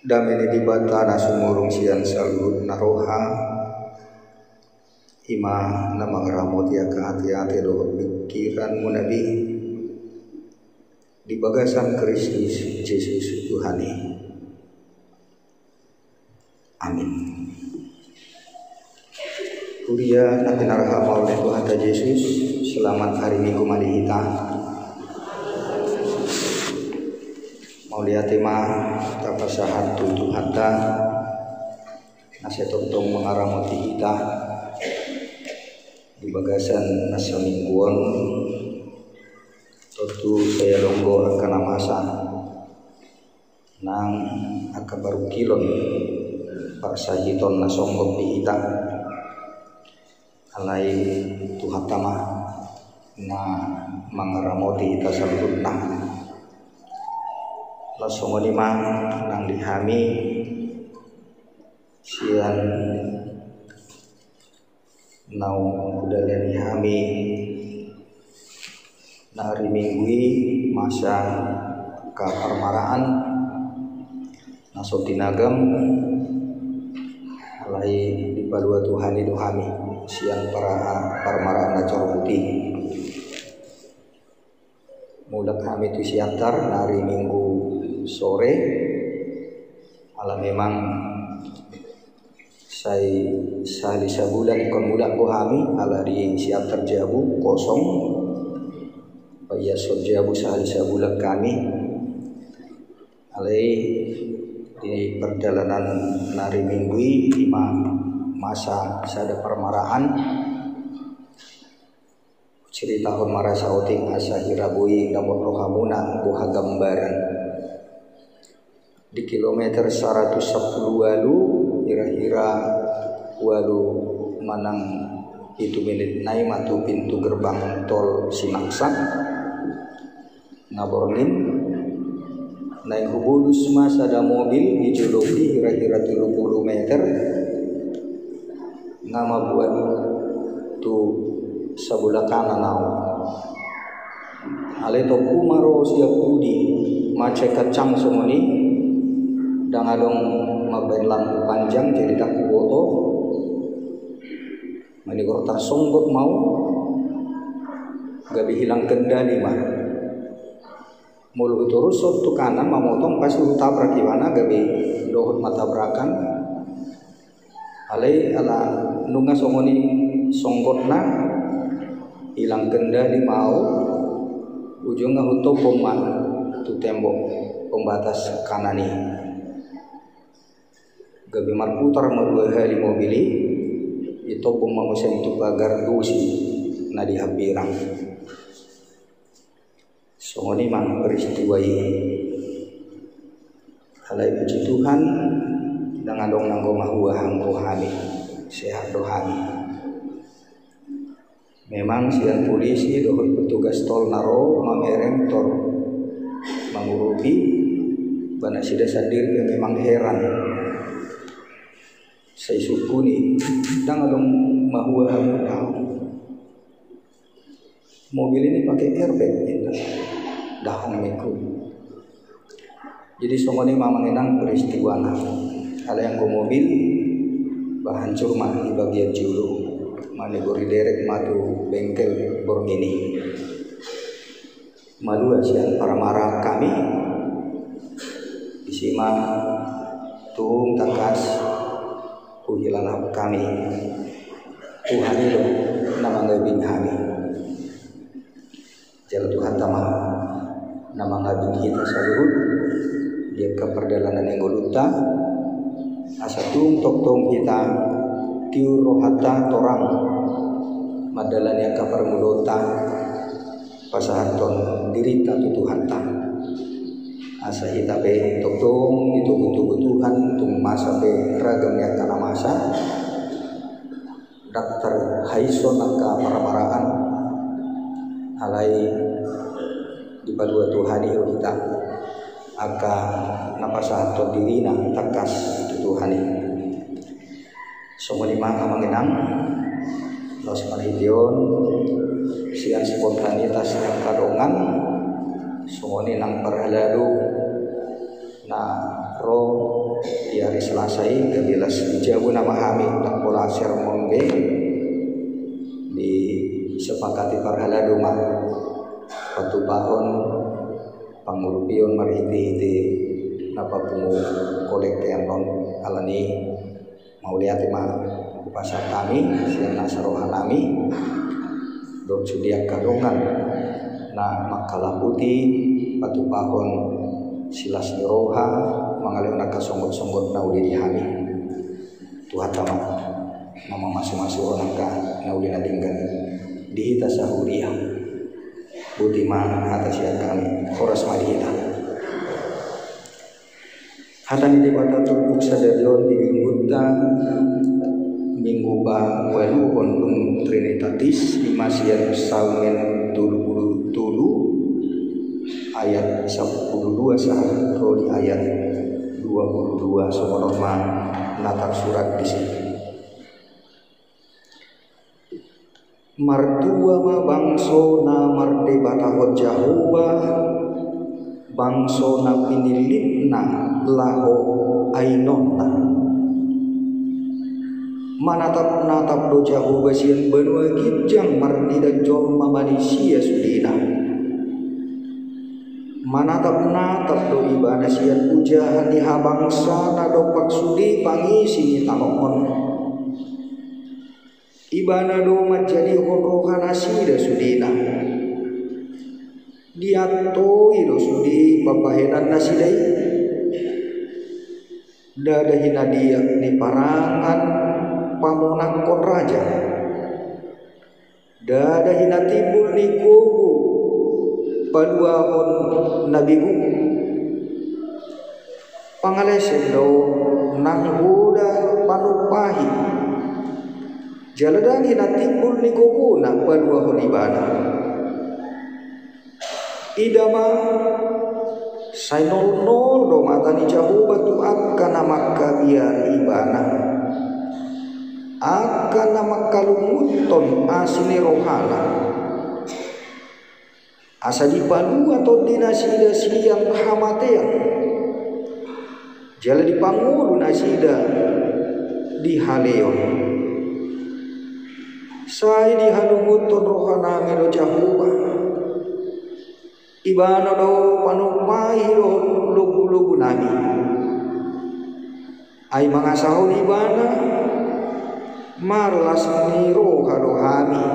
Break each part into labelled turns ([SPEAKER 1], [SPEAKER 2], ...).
[SPEAKER 1] Damini dibata nasumurung sian saluhut naroha ima namang ramot ya hati-hati doh pikiran munabi di bagasan Kristus Yesus Tuhani. Amin. Kuria nabi narha maulid Tuhan Yesus, selamat hari Minggu malihita. Maulia tema tapasahan tutu hatta nasi tentong mengaramoti kita di bagasan nasa mingguan tentu saya longgo akan masa nang akan baru kilon parsahiton nasonggok di kita alai Tuhan tama na mengaramoti kita salutna langsung lima nang dihami sian nau udah dihami hari minggu masa keparmaraan nasotinagam alai di padua Tuhan itu hami sian para parmaraan acara putih mudah kami itu siantar hari minggu sore ala memang saya bulan ikon muda ko kami ala di siap terjabu kosong paya sorjabu sahali bulan kami alai di perjalanan hari minggu lima masa sada permaraan cerita homara sauting asa hirabui namun rohamuna buha gambaran di kilometer 110 walu kira-kira walu manang itu menit naik matu pintu gerbang tol Sinaksak ngabornin naik hubulus mas ada mobil dijuluki kira-kira 30 meter nama buat tu sebelah kanan nau ale toku maro siap budi mace kacang semoni dangadong maben lampu panjang jadi tak kuboto manigor tarsonggot mau gabi hilang kendali mah mulu terus tu kanan mamotong pas tabrak gimana gabi dohut matabrakan alai ala nunga somoni songgotna hilang kendali mau ujungnya hutok poman tu tembok pembatas kanani gabi marputar madua hari mobili itu pemamusan itu pagar dusi nadi habirang songoni mang peristiwa ini halai puji Tuhan dengan dong nanggo mahuahang rohani sehat rohani memang sian polisi dohut petugas tol naro mamereng tol mengurupi bana sida sadir memang heran saya sukuni dan dong mahua tahu mobil ini pakai airbag dahong meku jadi semua ini memang enang peristiwa ada yang ke mobil bahan curma di bagian julu mana gori derek madu bengkel bormini madu asian para marah kami disimak tung takas kuhilanap kami Tuhan itu nama ngabing kami jalan Tuhan tama nama ngabing kita saluhut dia ke perjalanan yang goluta asa tung tong kita tiu rohata torang madalan yang ke permulota pasahanton dirita Tuhan tama asa kita be tong itu butuh-butuhan tung masa be ragam yang kana masa daftar haison angka para-paraan alai di padua Tuhan itu kita aka napasa atau dirina takas itu Tuhan ini semua lima mengenang los marhidion sian spontanitas yang kadongan semua ini nang perhalalu na roh di hari Selasa kebilas dijauh nama kami tak pola sermon disepakati parhala rumah waktu tahun pangurupion marhiti napa pungu kolek yang non alani mau lihat mah pasar kami siang nasarohan kami dok sudiak kadongan nah makalah putih batu pahon silas roha mangalih nak songgot-songgot naudi dihami Tuhan tama nama masing-masing orang ka naudi nadinggan dihita sahuriah putih mah atas yang kami horas madihita hatan di bata tumpuk sadarion di minggu ba welu ondung trinitatis di masian salmen tulu ayat 12 sah di ayat 22 semua norma natar surat di sini martua ma bangso na marde batahot jahuba bangso na pinilipna laho ainonna manatap do jahuba sian benua gijang mardi dan jolma manusia sudina manatap do ibana sian ujahan di habangsa na dopak sudi pangisi ni tamokon ibana do menjadi horohan asida sudina diatoi do sudi papahedan nasidai dada hinadia ni parangan pamonangkon raja dada hinatibul ni kubu paduahon nabigu pangalesen do nang huda panupahi jaladang hinatibul ni kubu na paduahon ibana idama say nol do matani jahu batu akan nama kabiar ibana akan nama kalumuton asini rohana asa dipalu atau dinasida siang hamatean jala dipangulu nasida di haleon say dihalumuton rohana mero jahuba ibana do panupai do lugu-lugu nami ay mga sahon ibana marlas ni roha dohami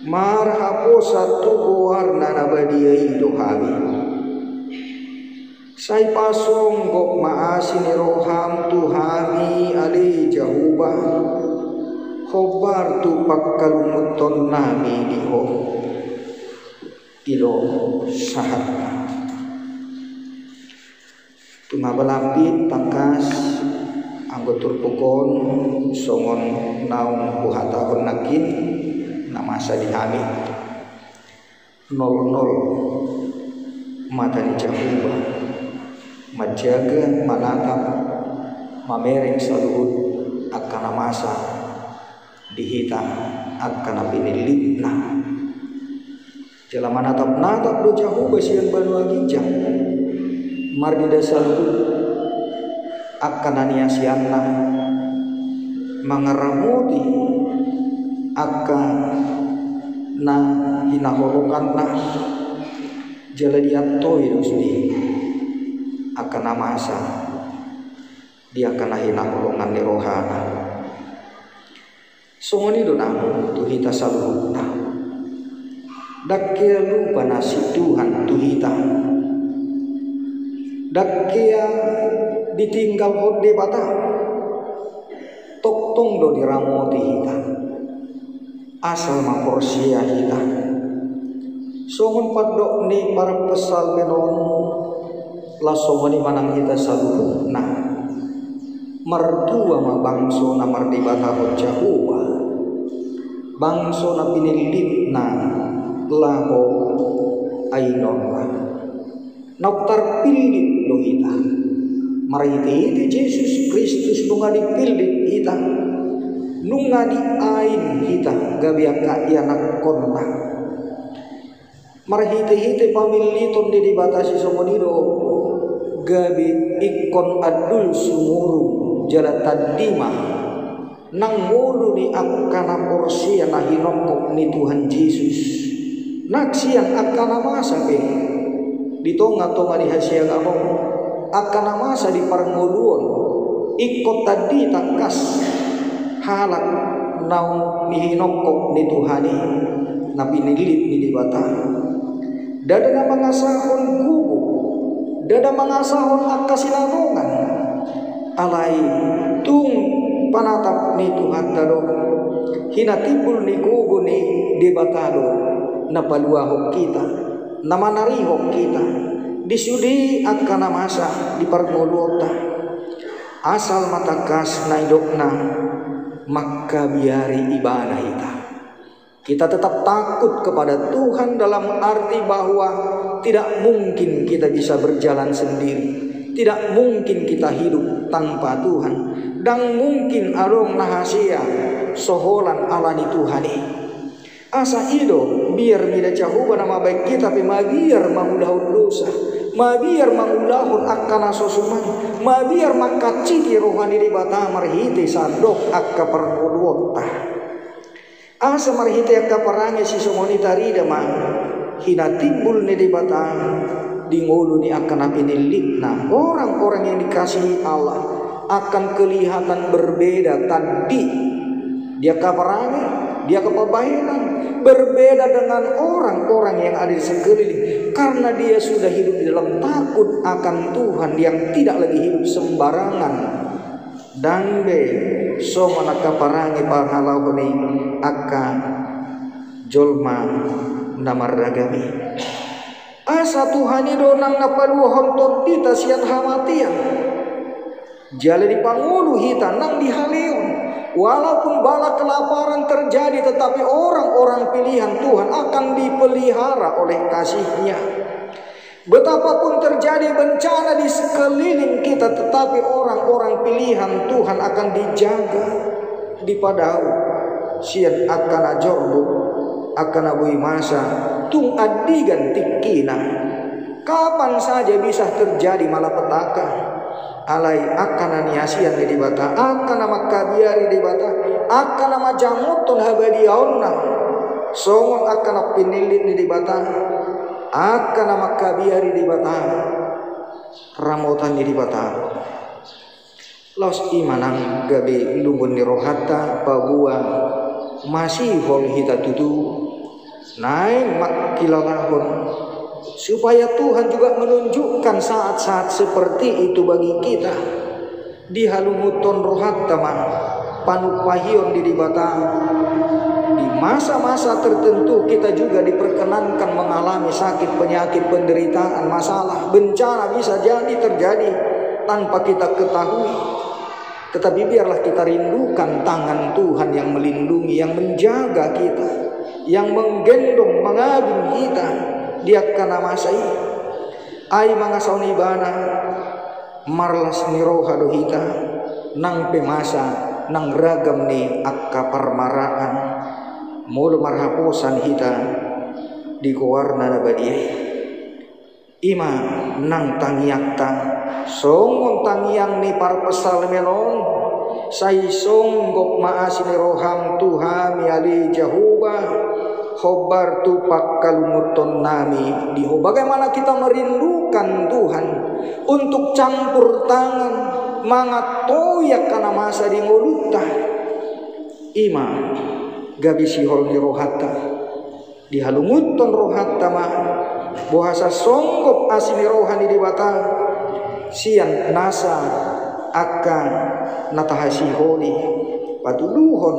[SPEAKER 1] marhapo satu warna nabadiyai dohami say pasonggok maasi ni roham tuhami ali jahubah khobar tu pakkalumuton nami diho ilo sahat tumabalapit tangkas anggotur pukon songon naung puhatahon nakin namasa dihami 00 mata di jahuba majaga manatap mamereng saluhut akan namasa dihita akan pinilipna jala manatap do jahuba sian banua gijang mardida saluhut akan aniasianna mangaramuti akan na hinaholokanna jala diatoi dosdi akan namasa dia akan hinaholongan ni rohana songoni do namu tuhita saluhutna dakkia lupa nasi Tuhan tuhita dakkia ditinggal hode bata toktong do diramoti hita asal maporsia hita songon padok ni para pesal menon lasongoni manang hita saluhutna mertua ma bangso na mardi bata jahuba bangso na pinilitna laho ainonla naktar pilih lo hita mariti Yesus Kristus nunga dipilih hita nunga di ain hita gabiaka ianak konna marhite-hite pamiliton di dibatasi somonido gabi ikon adul sumuru jala tadima nang mulu ni akana porsian ahinokok ni Tuhan Yesus naksian akana masa ke di tonga-tonga di hasia gamong akana masa di parngoluon ikot tadi takas halak naung ni hinokok ni Tuhani nabi nilit ni dibata dada na mangasahon gugu dada mangasahon akasinanungan alai tung panatap ni Tuhan tado hinatipul ni gugu ni debatado na paluahok kita na manarihok kita disudi akana masa di parngolota asal matakas na idokna maka biari ibadah kita tetap takut kepada Tuhan dalam arti bahwa tidak mungkin kita bisa berjalan sendiri, tidak mungkin kita hidup tanpa Tuhan, dan mungkin arong nahasia soholan alani Tuhani asa ido biar mida jauh nama baik kita tapi biar mangulahun dosa biar mangulahun akana sosuman biar makaciki rohani di bata marhiti sandok akka perwota asa marhiti akka parangi si somoni tarida man hinatimbul ni di bata di ngulu ni akan apinilitna orang-orang yang dikasihi Allah akan kelihatan berbeda tadi dia kaparangi dia kepabayanan berbeda dengan orang-orang yang ada di sekeliling karena dia sudah hidup di dalam takut akan Tuhan yang tidak lagi hidup sembarangan dan so manaka parangi pangalawani akan jolma namaragami asa Tuhan itu nang napaluhon tordita sian hamatian jale di pangulu hita nang dihaleon walaupun bala kelaparan terjadi tetapi orang-orang pilihan Tuhan akan dipelihara oleh kasih-Nya. Betapapun terjadi bencana di sekeliling kita tetapi orang-orang pilihan Tuhan akan dijaga di padau sian akan ajorbu akan abui masa tung adigan tikina kapan saja bisa terjadi malapetaka alai akan aniasian di bata akan nama kabiari di bata akan nama jamuton habadiaonna songong akan pinilin di bata akan nama kabiari di bata ramotan di bata los imanang gabe lumbun ni rohata pabua masih hol hita tutu naik makilalahon supaya Tuhan juga menunjukkan saat-saat seperti itu bagi kita di halumuton rohatama panupahion di dibata di masa-masa tertentu kita juga diperkenankan mengalami sakit penyakit penderitaan masalah bencana bisa jadi terjadi tanpa kita ketahui tetapi biarlah kita rindukan tangan Tuhan yang melindungi yang menjaga kita yang menggendong mengagum kita dia kana masai ai mangasaw ni bana marlas ni roha dohita nang pemasa nang ragam ni akka parmaraan mulu marhaposan hita di kuwarna na badiay ima nang tangiakta songong tangiang ni parpesal melon say songgok maasi ni roham Tuhan ali Jehovah khobar tupak kalumuton nami diho bagaimana kita merindukan Tuhan untuk campur tangan mangatoyak kana masa di ngoluta ima gabi sihol ni rohata di halumuton rohata ma bahasa songgop asini rohani di bata sian nasa akan natahasiholi patuduhon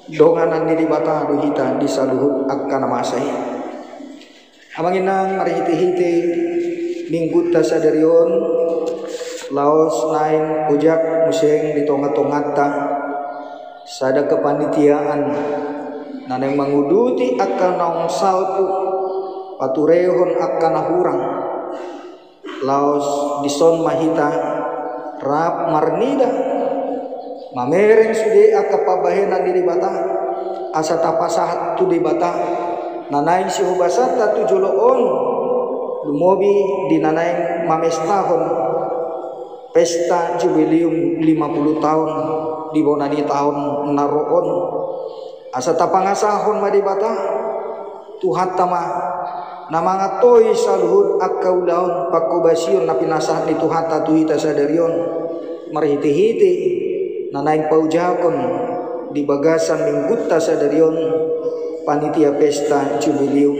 [SPEAKER 1] donganan di bata duhita di saluhut akan masai amanginang marihiti-hiti minggu tasadarion laos lain ujak museng di tonga-tongata sada kepanitiaan naneng manguduti akan naung salpu paturehon akan nahurang laos dison mahita rap marnida mamereng sude akapabahenan di bata asa tapasahat tu di bata nanain si hubasata tujuloon lumobi dinanaing mamestahon pesta jubileum 50 tahun di bonani tahun naroon asa tapangasahon madibata Tuhan tama namangatoi saluhut akaulaon pakubasiun napinasah di Tuhan tatuhita sadarion marhiti-hiti nanaing paujakon di bagasan minggutta sadarion panitia pesta jubileum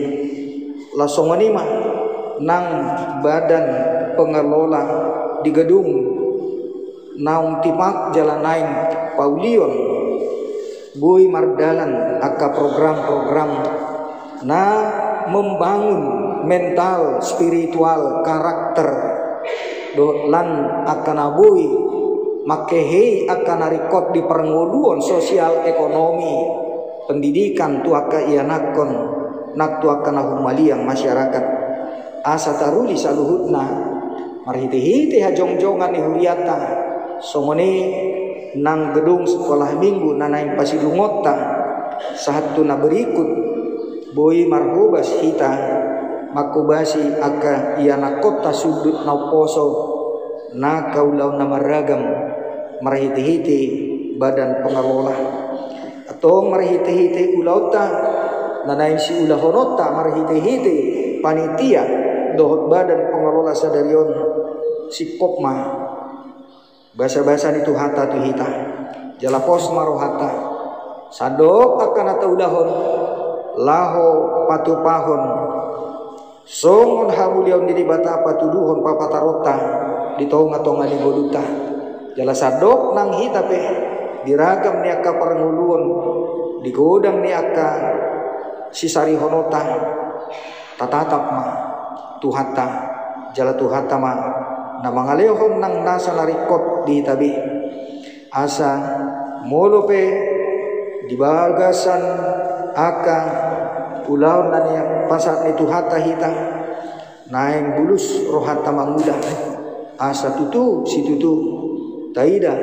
[SPEAKER 1] lasonganima nang badan pengelola di gedung naung timak jalan naing paulion bui mardalan aka program-program na membangun mental spiritual karakter lan akan abui makehi akan narikot di pernguluan sosial ekonomi pendidikan tuaka ianakon nak tuaka nahumaliang masyarakat asa taruli saluhutna marhiti-hiti hajong-jongan ni huriata somoni nang gedung sekolah minggu nanaing pasidungota sahatu na berikut boy marhubas hita makubasi aka iana kota sudut nauposo na kaulau namaragam marhiti-hiti badan pengelola atau marhiti-hiti ulauta nanaing si ulahonota marhiti-hiti panitia dohot badan pengelola sadarion si kopma bahasa-bahasa itu hata tu hita jalapos marohata sadok akan atau ulahon laho patupahon songon hamulion diri bata patuduhon papatarota di tonga-tonga di goluta jala sadok nang hita pe diragam ni aka paranguluon di godang ni aka sisari honota tatatap ma tuhata jala tuhata ma na mangalehon nang nasa narikot di tabi asa molope di bagasan aka ulau nanya pasat itu hata hita naeng bulus rohata manguda asa tutu si tutu taida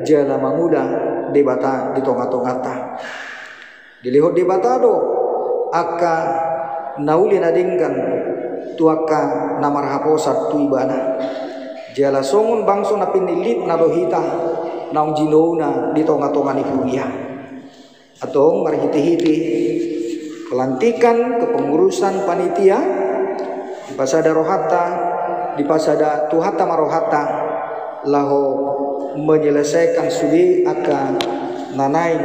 [SPEAKER 1] jala manguda debata di tonga-tongata dilihot debata do aka nauli nadinggan tuaka namarhaposat tuibana jala songon bangso na pinilit na dohita naong jinona di tonga-tonga ni kuya atau marhiti-hiti pelantikan kepengurusan panitia di pasada rohata di pasada tuhata marohata laho menyelesaikan sudi akan nanaing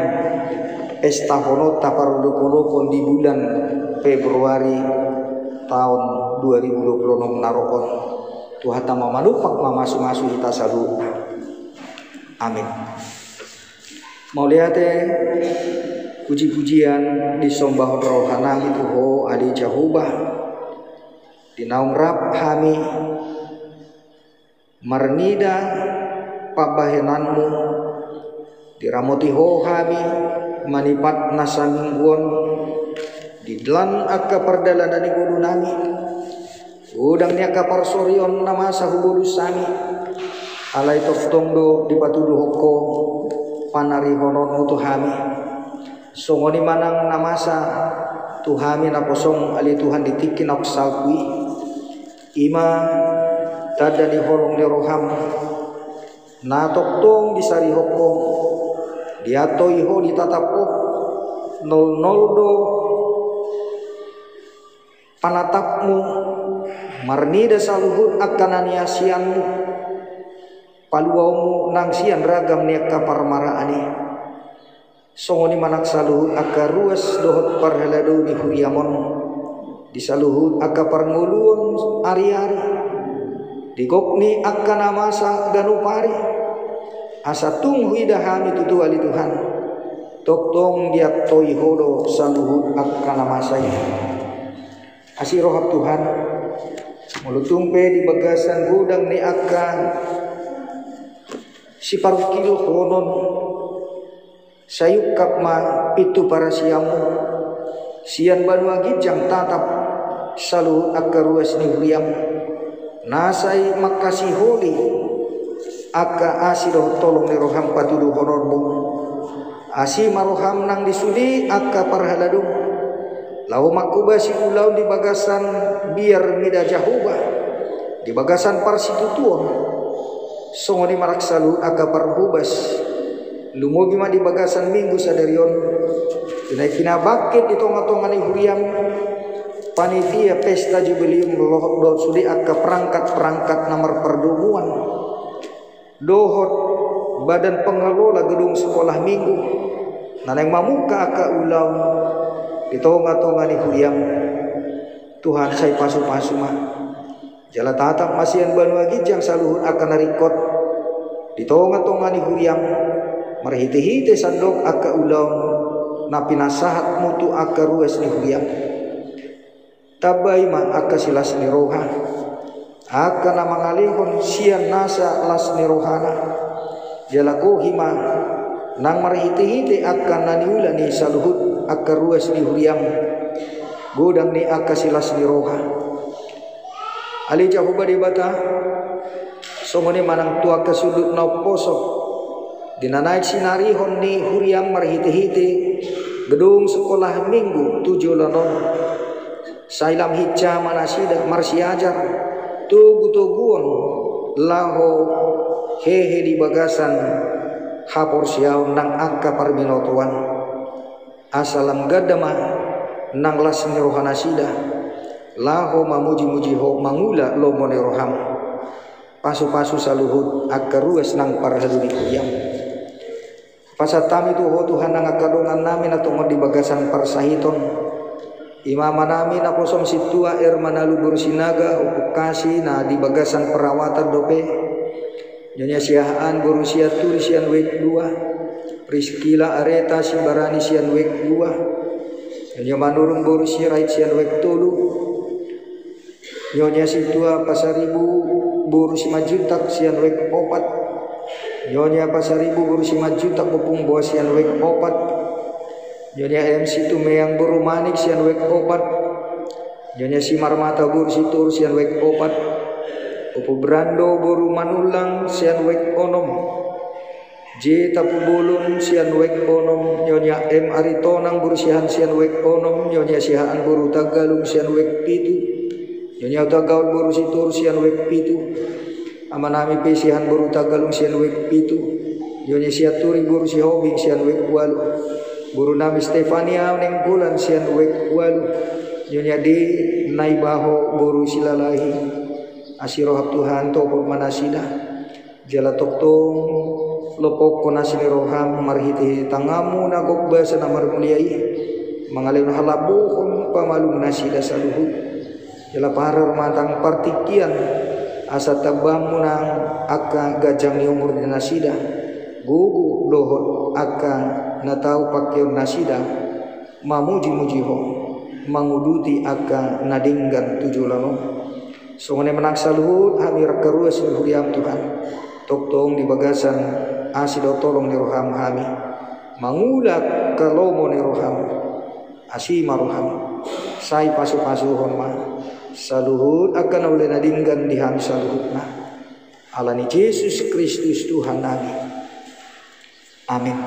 [SPEAKER 1] pesta honota parudukolopon di bulan Februari tahun 2026 narokon tuhata mamanupak mamasu-masu hita salu amin. Mau lihat puji-pujian disombah rohana itu ho adi jahubah dinaung rap hami marnida pabahenanmu diramoti ho hami manipat nasamingguan didlan akka perdalanan di kudu nami udang ni akka parsorion nama sahubulus sami alai toktongdo dipatudu hoko panari honon tuhami songoni manang namasa tuhami naposong ali Tuhan ditikin aksalkui ima tada di holong ni roham na toktong disari hoko diato iho ditatapo 00 do panatapmu marnida saluhut akan aniasianmu paluaumu nang sian ragam niaka parmaraani songoni manak saluhut aka ruas dohot parhelado ni huriamon disaluhut aka parnguluon ari-ari digokni aka namasa ganupari asa tunghui dahami tutu ali Tuhan toktong diak toi hodo saluhut aka namasaya asih rohab Tuhan mulutungpe di bagasan gudang ni akan si parukil honon sayuk kapma itu para siamu sian banua gijang tatap salu akaruas ni huriam nasai makasih holi aka asidoh tolong ni roham patudu honormu asi maroham nang disudi aka parhaladung lau makubasi ulau di bagasan biar mida jahuba di bagasan parsitutuan songoni maraksalu aga parhubas lumogi ma di bagasan minggu sadarion dinaikina bakit di tonga-tongani huriam panitia pesta jubileum lohot sudi aga perangkat-perangkat nomor perdomuan dohot badan pengelola gedung sekolah minggu naneng mamuka aga ulau di tonga-tongani huriam Tuhan saya pasu-pasu mah jala tatap masian banua gijang saluhur akan narikot di tonga-tongani huriam marhite-hite sandok aka ulau napi nasahat mutu aka ruas ni huriam tabai ma aka silas ni roha aka namangalihon sian nasa las ni rohana jala kohima nang marhite-hite aka naniula ni saluhut aka ruas ni huriam godang ni aka silas ni roha ali jahuba di bata songone manang tua ke sudut na poso dinanaik sinarihon ni huriam marhite-hite gedung sekolah minggu 7 lanon sailam hicca manasida marsiajar tugu-tuguon laho hehe di bagasan hapor siaw nang angka parminotuan asalam gadama nang las ni rohanasida laho mamuji-muji ho mangula lo mone roham pasu-pasu saluhut akka ruas nang para haduni kuyam pasatami tu ho Tuhan nang akadongan namin atau di bagasan parsahiton imama namin na posom situa manalu bersinaga ukasi na di bagasan perawatan dope nyonya siahaan berusia turi sian wek 2 Priskila areta simbarani sian wek 2 nyonya manurung berusia rait sian wek 3 nyonya situa pasaribu burusi majutak sian wek 4 nyonya pasaribu burusi majutak pupung bawa sian wek 4 nyonya MC tumeang buru manik sian wek 4 nyonya simar mata burusi tur sian wek 4 pupu brando buru manulang sian wek 6 J tapu bulun sian wek 6 nyonya M aritonang burusihan sian wek 6 nyonya sihaan buru tagalung sian wek 7 nyonya tagaul buru situr sian wek 7 amanami pesihan buru tagalung sian wek 7 nyonya siaturi buru si hobing sian wek 8 buru nami Stefania neng bulan sian wek 8 nyonya di naibaho buru silalahi asiroh Tuhan topor manasida jala toktong lopok konasini roham marhiti tangamu nagok basa namar muliai mangalun halabuhon pamalung nasida saluhut jala parar matang partikian asa tabamu nang aka gajang umur di nasida gugu dohot aka natau pakeo nasida mamuji-muji ho manguduti aka nadinggan 7 lano songone menaksa luhut hamir keruas huriam Tuhan toktong di bagasan asido tolong ni roham hami mangulak kalomo ni roham asima roham sai pasu-pasu honma saluhut akan oleh nadinggan di ham saluhutna alani Yesus Kristus Tuhan nami amin.